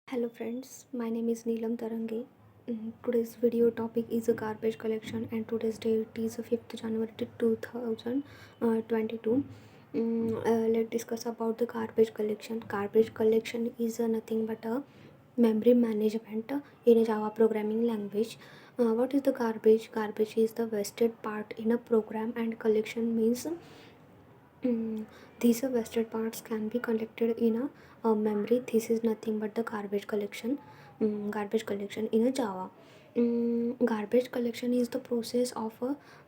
Hello friends, my name is Neelam Tarangi. Today's video topic is a garbage collection and today's date is 5th January 2022. Let's discuss about the garbage collection. Garbage collection is nothing but a memory management in a Java programming language. What is the garbage? Garbage is the wasted part in a program and collection means these wasted parts can be collected in a memory. This is nothing but the garbage collection. Garbage collection in a Java. Garbage collection is the process of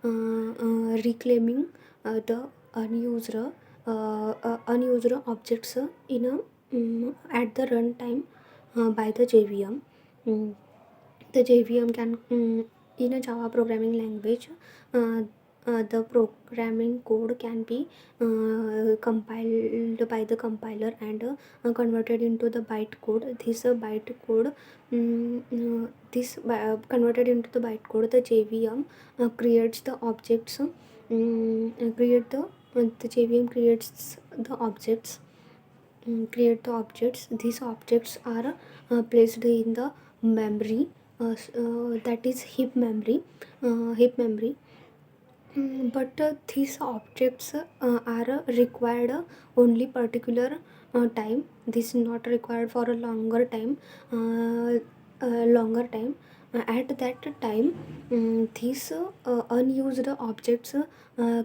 reclaiming the unused objects in a at the runtime by the JVM. Mm, the JVM can in a Java programming language. Uh, the programming code can be compiled by the compiler and converted into the byte code. Converted into the byte code, the JVM creates the objects. The JVM creates the objects. Create the objects. These objects are placed in the memory, that is heap memory. But these objects are required only particular time. This is not required for a longer time. At that time, these unused objects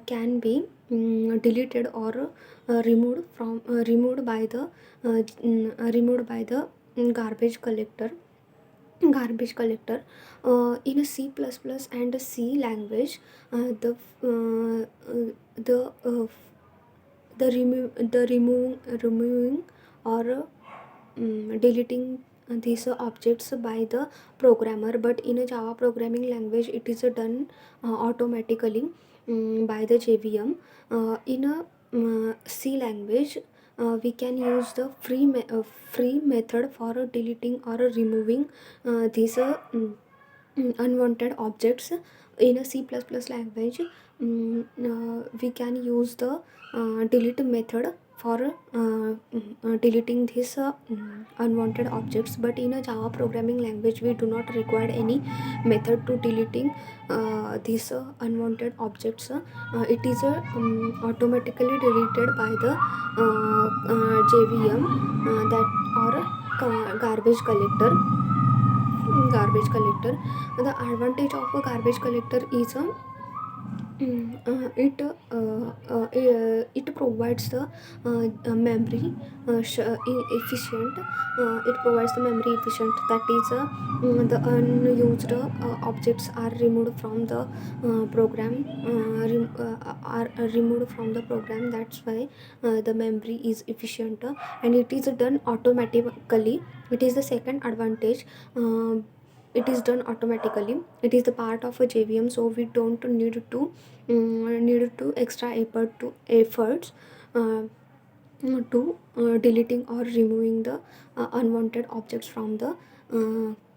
can be deleted or removed by the garbage collector. In a C++ and a C language, the removing or deleting these objects by the programmer, but in a Java programming language it is done automatically by the JVM. In a C language, we can use the free method for deleting or removing these unwanted objects. In a C++ language, we can use the delete method for deleting these unwanted objects, but in a Java programming language we do not require any method to deleting these unwanted objects. It is automatically deleted by the JVM, that or garbage collector. The advantage of a garbage collector is it provides the memory efficient. It provides the memory efficient, that is the unused objects are removed from the program. That's why the memory is efficient, and it is done automatically. It is the second advantage. It is done automatically. It is the part of a JVM, so we don't need to extra efforts uh, to deleting or removing the unwanted objects from the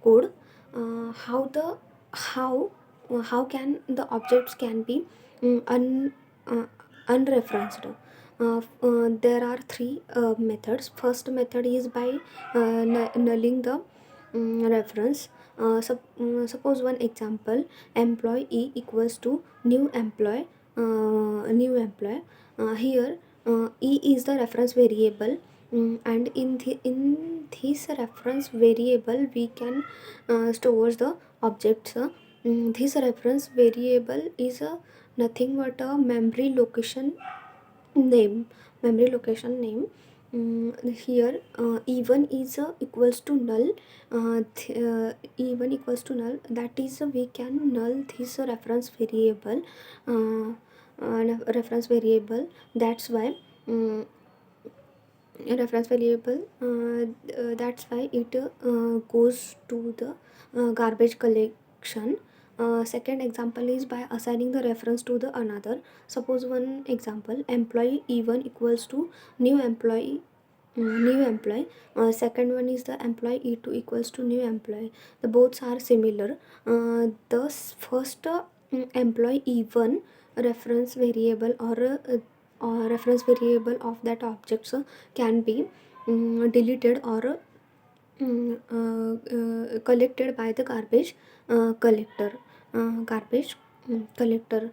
code. How can the objects can be uh, unreferenced? There are three methods. First method is by nulling the reference. Suppose one example: employee equals to new employee. Here E is the reference variable, and in this reference variable we can store the objects. This reference variable is nothing but a name memory location name. Here E1 is equals to null. E1 equals to null, that is we can null this reference variable. That's why um, reference variable that's why it goes to the garbage collection. Second example is by assigning the reference to the another. Suppose one example: employee E1 equals to new employee. Second one is the employee E2 equals to new employee. The both are similar. The first employee E1 reference variable or reference variable of that objects can be deleted or collected by the garbage collector. Garbage collector.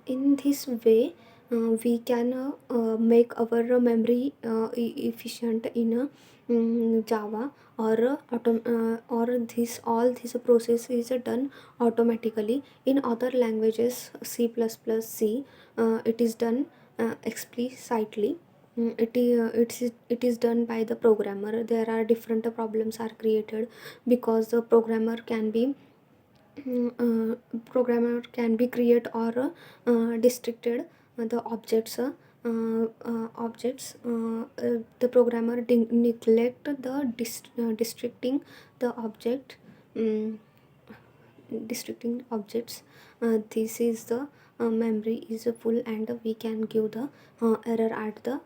In this way, we can make our memory efficient in Java, or this all this process is done automatically. In other languages, C++, C, it is done explicitly. It is done by the programmer. There are different problems are created because the programmer can be create or districted the the programmer neglect the districting the object, um, districting objects. This is the memory is full, and we can give the error at the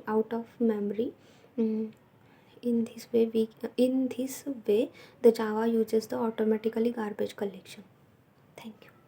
out of memory. Mm, in this way the Java uses the automatically garbage collection. Thank you.